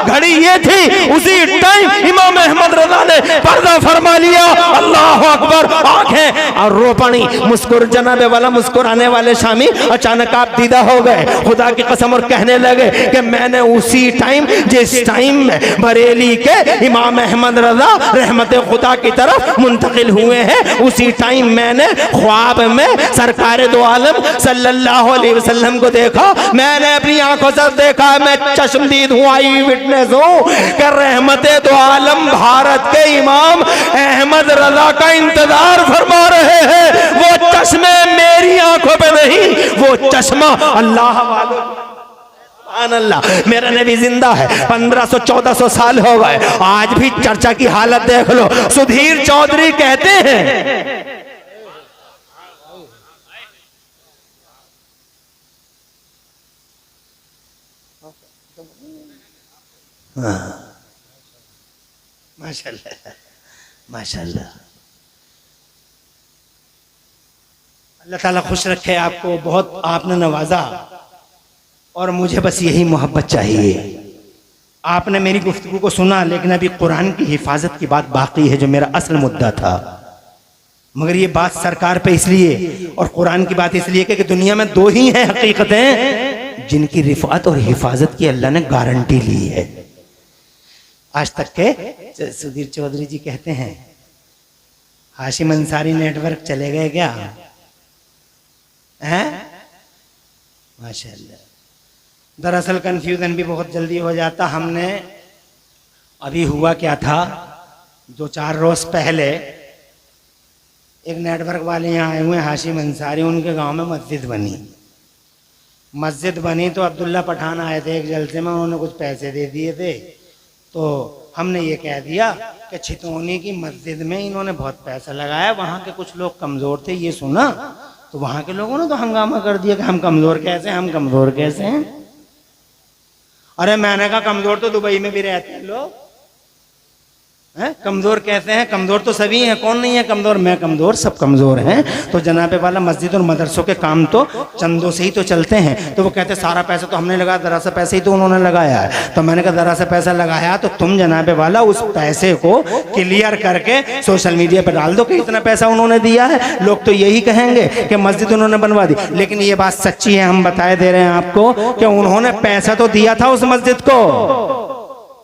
घड़ी ये थी। उसी टाइम इमाम अहमद रजा ने पर्दा फरमा लिया। अल्लाह अकबर। आंखें और रोपणी मुस्कुर जनाबे वाला मुस्कुराने वाले शामी अचानक आप दीदा हो गए, खुदा की कसम, और कहने लगे कि मैंने उसी टाइम, जिस टाइम में बरेली के इमाम अहमद रजा रहमत खुदा की तरफ मुंतकिल हुए हैं, उसी टाइम मैंने ख्वाब में सरकार दो आलम सल्लल्लाहु अलैहि वसल्लम को देखा। मैंने अपनी आंखों से देखा, मैं चश्मदीद हूँ, आई विटनेस हूँ कि रहमत दो आलम भारत के इमाम अहमद रजा का इंतजार फरमा रहे हैं। वो चश्मे मेरी आंखों पे नहीं, वो चश्मा अल्लाह वालों। अल्लाह, मेरा नबी जिंदा है, 1500-1400 साल हो गए, आज भी चर्चा की हालत देख लो। सुधीर चौधरी कहते हैं माशाल्लाह माशाल्लाह, अल्लाह ताला खुश रखे आपको। बहुत आपने नवाजा और मुझे बस यही मोहब्बत चाहिए। आपने मेरी गुफ्तगू को सुना, लेकिन अभी कुरान की हिफाजत की बात बाकी है जो मेरा असल मुद्दा था। मगर ये बात सरकार पे इसलिए और कुरान की बात इसलिए कि दुनिया में 2 ही हैं हकीकतें जिनकी रिफात और हिफाजत की अल्लाह ने गारंटी ली है। आज तक के सुधीर चौधरी जी कहते हैं हाशिम अंसारी नेटवर्क चले गए क्या हैं? माशाल्लाह। दरअसल कंफ्यूजन भी बहुत जल्दी हो जाता। हमने अभी हुआ क्या था, 2-4 रोज पहले एक नेटवर्क वाले यहाँ आए हुए हाशिम अंसारी, उनके गांव में मस्जिद बनी तो अब्दुल्ला पठान आए थे एक जलसे में, उन्होंने कुछ पैसे दे दिए थे। तो हमने ये कह दिया कि छितौनी की मस्जिद में इन्होंने बहुत पैसा लगाया, वहां के कुछ लोग कमजोर थे, ये सुना तो वहां के लोगों ने तो हंगामा कर दिया कि हम कमजोर कैसे हैं, हम कमजोर कैसे हैं। अरे मैंने कहा कमजोर तो दुबई में भी रहते हैं लोग, हैं कमजोर कैसे हैं, कमजोर तो सभी हैं, कौन नहीं है कमजोर, मैं कमजोर, सब कमजोर हैं। तो जनाबे वाला मस्जिद और मदरसों के काम तो चंदों से ही तो चलते हैं। तो वो कहते सारा पैसा तो हमने लगाया, जरा सा पैसे ही तो उन्होंने लगाया है। तो मैंने कहा जरा सा पैसा लगाया तो तुम जनाबे वाला उस पैसे को क्लियर करके सोशल मीडिया पर डाल दो कि इतना पैसा उन्होंने दिया है। लोग तो यही कहेंगे कि मस्जिद उन्होंने बनवा दी, लेकिन ये बात सच्ची है, हम बताए दे रहे हैं आपको कि उन्होंने पैसा तो दिया था उस मस्जिद को,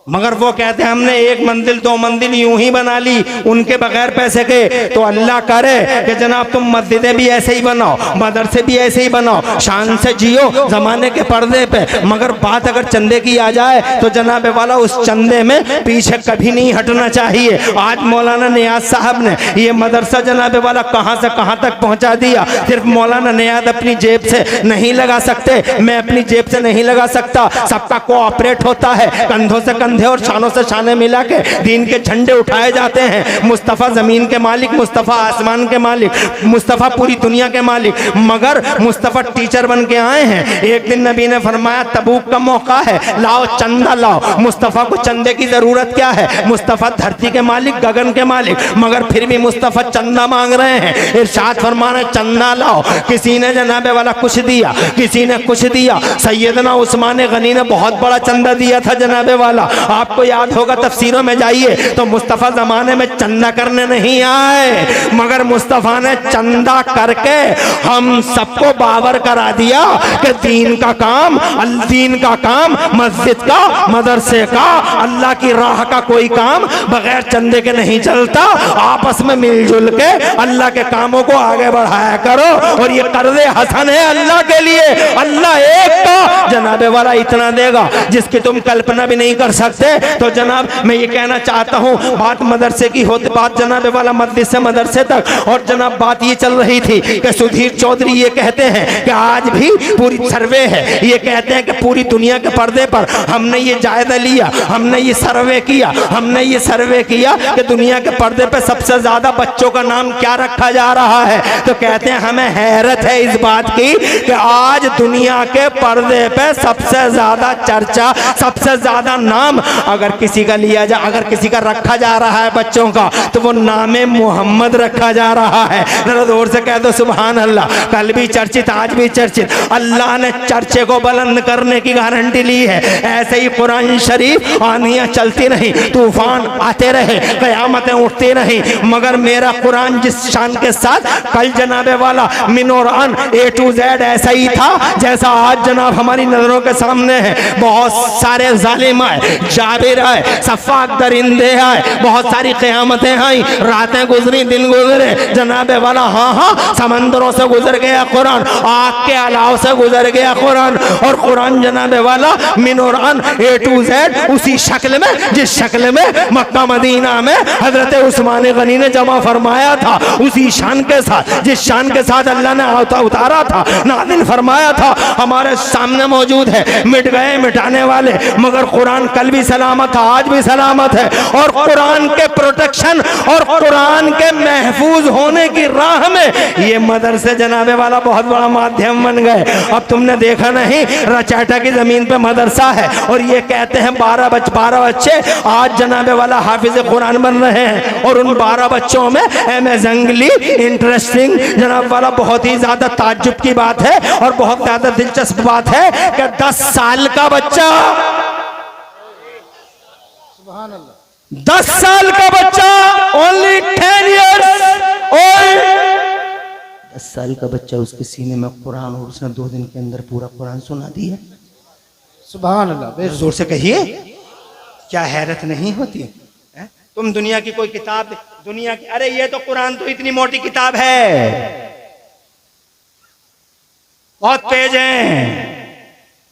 मगर वो कहते हैं हमने एक मंजिल दो मंजिल यूं ही बना ली उनके बगैर पैसे के। तो अल्लाह करे कि जनाब तुम मस्जिदें भी ऐसे ही बनाओ, मदरसे भी ऐसे ही बनाओ, शान से जियो जमाने के पर्दे पे, मगर बात अगर चंदे की आ जाए तो जनाब वाला उस चंदे में पीछे कभी नहीं हटना चाहिए। आज मौलाना नियाज साहब ने ये मदरसा जनाब वाला कहां से कहां तक पहुंचा दिया। सिर्फ मौलाना नियाज अपनी जेब से नहीं लगा सकते, मैं अपनी जेब से नहीं लगा सकता, सबका कोऑपरेट होता है, कंधों से कंधे और शानों से शाने मिला के दीन के झंडे उठाए जाते हैं। मुस्तफ़ा जमीन के मालिक, मुस्तफ़ा आसमान के मालिक, मुस्तफ़ा पूरी दुनिया के मालिक, मगर मुस्तफ़ा टीचर बन के आए हैं। एक दिन नबी ने फरमाया तबूक का मौका है, लाओ चंदा लाओ। मुस्तफ़ा को चंदे की जरूरत क्या है, मुस्तफ़ा धरती के मालिक, गगन के मालिक, मगर फिर भी मुस्तफ़ा चंदा मांग रहे हैं। इरशाद फरमाना चंदा लाओ। किसी ने जनाबे वाला कुछ दिया, किसी ने कुछ दिया। सैयदना उस्मान गनी ने बहुत बड़ा चंदा दिया था जनाबे वाला, आपको याद होगा तफसीरों में जाइए तो मुस्तफ़ा जमाने में चंदा करने नहीं आए, मगर मुस्तफ़ा ने चंदा करके हम सबको बावर करा दिया कि दीन का काम, मस्जिद का, मदरसे का, अल्लाह की राह का कोई काम बगैर चंदे के नहीं चलता। आपस में मिलजुल के अल्लाह के कामों को आगे बढ़ाया करो। और ये कर्ज़े हसन है अल्लाह के लिए, अल्लाह एक का जनाबे वाला इतना देगा जिसकी तुम कल्पना भी नहीं कर सकते। तो जनाब मैं ये कहना चाहता हूँ, बात मदरसे की होती, बात जनाबे वाला मस्जिद से मदरसे तक, और जनाब बात ये चल रही थी कि सुधीर चौधरी ये कहते हैं कि आज भी पूरी सर्वे है, ये कहते हैं कि पूरी दुनिया के पर्दे पर हमने ये जायजा लिया, हमने ये सर्वे किया कि दुनिया के पर्दे पर सबसे ज्यादा बच्चों का नाम क्या रखा जा रहा है। तो कहते हैं हमें हैरत है इस बात की कि आज दुनिया के पर्दे पे सबसे ज्यादा चर्चा, सबसे ज्यादा नाम अगर किसी का लिया जा, अगर किसी का रखा जा रहा है बच्चों का, तो वो नामे मोहम्मद रखा जा रहा है। जरा जोर से कह दो सुभान अल्लाह। कल भी चर्चित, आज भी चर्चित। अल्लाह ने चर्चे को बुलंद करने की गारंटी ली है। ऐसे ही कुरान शरीफ आंधियां चलती रही, तूफान आते रहे, कयामतें उठती रही, मगर मेरा कुरान जिस शान के साथ कल जनाबे वाला मिन और अन A to Z ऐसा ही था जैसा आज जनाब हमारी नजरों के सामने है। बहुत सारे जालिम आए, जाबिर आए, सफाक दरिंदे आए, बहुत सारी क़यामतें आई, रातें गुजरी, दिन गुजरे जनाबे वाला। हाँ, समंदरों से गुजर गया कुरान, आग के अलाव से गुजर गया कुरान, और कुरान जनाबे वाला मिन और अन A to Z उसी शक्ल में, जिस शक्ल में मक्का मदीना में हजरत उस्मान गनी ने जमा फरमाया था, उसी शान के साथ, जिस शान के साथ अल्लाह ने उतारा था, नाज़िल फरमाया था, हमारे सामने मौजूद है। मिट गए मिटाने वाले, मगर कुरान कल भी सलामत था, आज भी सलामत है। और कुरान के प्रोटेक्शन और कुरान के महफूज होने की राह में ये मदरसे जनाबे वाला बहुत बड़ा माध्यम बन गए। अब तुमने देखा नहीं, रचाटा की जमीन पे मदरसा है और ये कहते हैं 12 बच्चे आज जनाबे वाला हाफिज कुरान बन रहे हैं। और उन 12 बच्चों में अमेजिंगली इंटरेस्टिंग जनाब वाला, बहुत ही ज्यादा ताज्जुब की बात है और बहुत ज्यादा दिलचस्प बात है कि 10 साल का बच्चा, 10 साल का बच्चा, ओनली 10 ईयर्स ओल्ड, 10 साल का बच्चा, उसके सीने में कुरान, और उसने 2 दिन के अंदर पूरा कुरान सुना दिया। सुभान अल्लाह। जोर से कहिए, क्या हैरत नहीं होती है? तुम दुनिया की कोई किताब, दुनिया की, अरे ये तो कुरान तो इतनी मोटी किताब है, बहुत पेज हैं।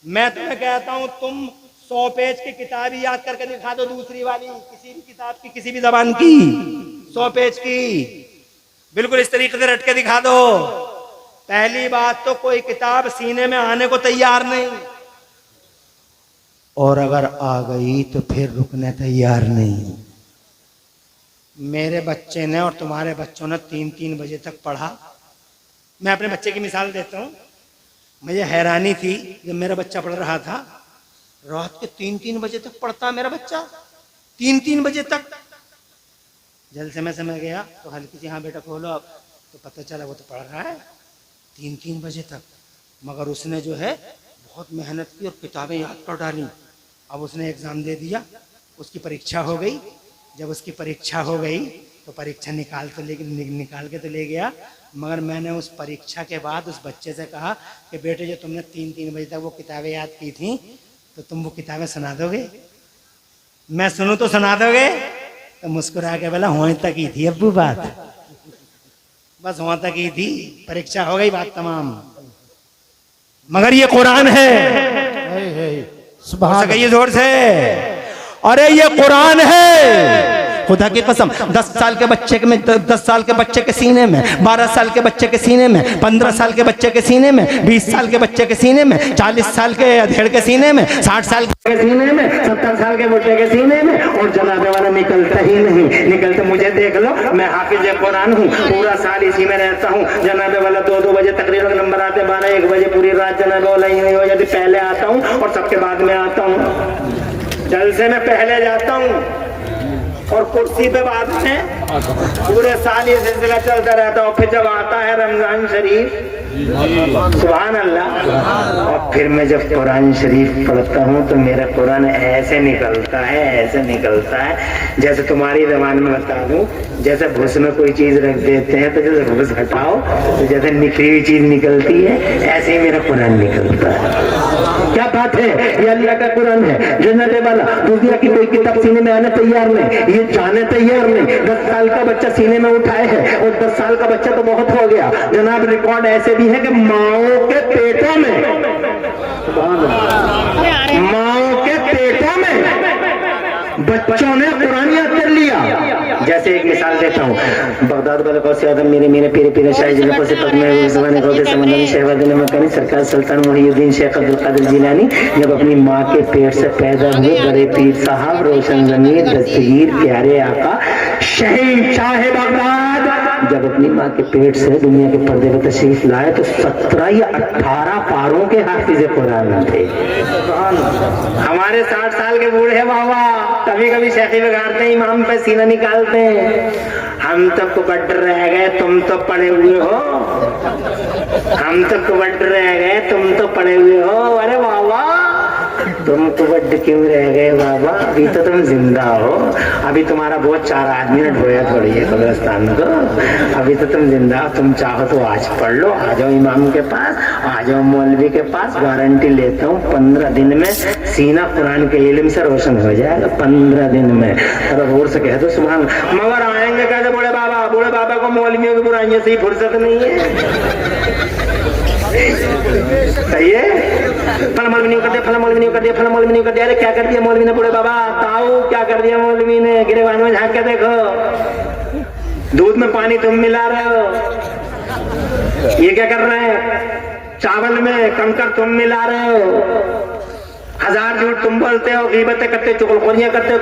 मैं तुम्हें कहता हूं तुम 100 पेज की किताब ही याद करके दिखा दो, दूसरी वाली किसी भी किताब की, किसी भी जबान की 100 पेज की, बिल्कुल इस तरीके से रट के दिखा दो। पहली बात तो कोई किताब सीने में आने को तैयार नहीं, और अगर आ गई तो फिर रुकने तैयार नहीं। मेरे बच्चे ने और तुम्हारे बच्चों ने 3-3 बजे तक पढ़ा। मैं अपने बच्चे की मिसाल देता हूँ। मुझे हैरानी थी जब मेरा बच्चा पढ़ रहा था, रात के 3-3 बजे तक पढ़ता मेरा बच्चा, 3-3 बजे तक। जलसे में समय गया तो हल्की सी हाँ बेटा खोलो, अब तो पता चला वो तो पढ़ रहा है 3-3 बजे तक। मगर उसने जो है बहुत मेहनत की और किताबें याद कर डाली। अब उसने एग्ज़ाम दे दिया, उसकी परीक्षा हो गई। जब उसकी परीक्षा हो गई तो परीक्षा निकाल के तो ले गया। मगर मैंने उस परीक्षा के बाद उस बच्चे से कहा कि बेटे जो तुमने 3-3 बजे तक वो किताबें याद की थी, तो तुम वो किताबें सुना दोगे? मैं सुनूं तो सुना दोगे? तो मुस्कुरा के बोला हुआ तक ही थी अब्बू बात, बस हुआ तक ही थी, परीक्षा हो गई, बात तमाम। मगर ये कुरान है। सुभान कहिए जोर से, अरे ये कुरान है। खुदा की कसम 10 साल के बच्चे में 10 साल के बच्चे के सीने में, 12 साल के बच्चे के सीने में, 15 साल के बच्चे के सीने में, 20 साल के बच्चे के सीने में, 40 साल के अधेड़ के सीने में, 60 साल के सीने में, 70 साल के बच्चे के सीने में, और जनाबे वाला निकलता ही नहीं। निकलते मुझे देख लो, मैं हाफिज कुरान हूँ, पूरा साल इसी में रहता हूँ। जनाबे वाला 2-2 बजे तकरीबन नंबर आते, 12-1 बजे पूरी रात जनाबे वाला ही नहीं हो जाती। पहले आता हूँ और सबके बाद में आता हूँ। जलसे में पहले जाता हूँ और कुर्सी पे बाद में। पूरे साल ये सिलसिला चलता रहता है। और फिर जब आता है रमजान शरीफ, सुभान अल्लाह, और फिर मैं जब कुरान शरीफ पढ़ता हूँ तो मेरा कुरान ऐसे निकलता है, ऐसे निकलता है जैसे तुम्हारी जबान में बता दूं, जैसे भूस में कोई चीज रख देते हैं तो जैसे भूस हटाओ तो जैसे निकली हुई चीज निकलती है, ऐसे ही मेरा कुरान निकलता है। क्या बात है, ये अल्लाह का कुरान है। जन्नत वाला दुनिया की कोई किताब सीने में आने तैयार नहीं, ये जाने तैयार नहीं। 10 साल का बच्चा सीने में उठाए है, और 10 साल का बच्चा तो बहुत हो गया जनाब। रिकॉर्ड ऐसे भी है कि माओ के पेटों में, माओ के पेटों में बच्चों ने कुरान याद कर लिया। जैसे एक मिसाल देता हूँ, बगदाद वाले को से आदम मेरे मेरे पीरे पीरे शाही जिले को से पद्मे ज़माने को के समंदर शहवाद मकानी सरकार सुल्तान मुहीउद्दीन शेख अब्दुल कादिर जिलानी जब अपनी माँ के पेट से पैदा हुए, बड़े पीर साहब, रोशन ज़मीर, दस्तगीर, प्यारे आका, शहंशाह बगदाद जब अपनी माँ के पेट से दुनिया के पर्दे पर तशरीफ लाए तो 17 या 18 पारों के हाफिज कुरान थे। हमारे 60 साल के बूढ़े बाबा कभी कभी शेखी बिगाड़ते हैं, इमाम पे सीना निकालते हैं। हम तो कुबड्ड रह गए, तुम तो पड़े हुए हो। हम तो कुबड्ड रह गए, तुम तो पड़े हुए हो। अरे बाबा तुम कुबड्ड क्यों रह गए बाबा, अभी तो तुम जिंदा हो। अभी तुम्हारा बहुत 4 मिनट होया थोड़ी है कब्रिस्तान को, अभी तो तुम जिंदा हो। तुम चाहो तो आज पढ़ लो, आ जाओ इमाम के पास, आ जाओ मौलवी के पास। गारंटी लेता हूँ 15 दिन में सीना कुरान के इल्म से रोशन हो जाएगा। 15 दिन में। और और से कह दो सुभान। मगर आएंगे कैसे बूढ़े बाबा? बूढ़े बाबा को मौलवियों की बुराइयों से ही फुर्सत नहीं है। सही है, फला मौलवी नहीं कर दिया, फला मौलवी नहीं कर दिया, फला मौलवी नहीं कर दिया। अरे क्या कर दिया मौलवी ने बूढ़े बाबा? ताऊ क्या कर दिया मौलवी ने? गिरेबान में झांक के देखो, दूध में पानी तुम मिला रहे हो, ये क्या कर रहे हैं? चावल में कंकर तुम मिला रहे हो, 1000 झूठ तुम बोलते हो, गीबतें करते हो, चुगलखोरियां करते हो।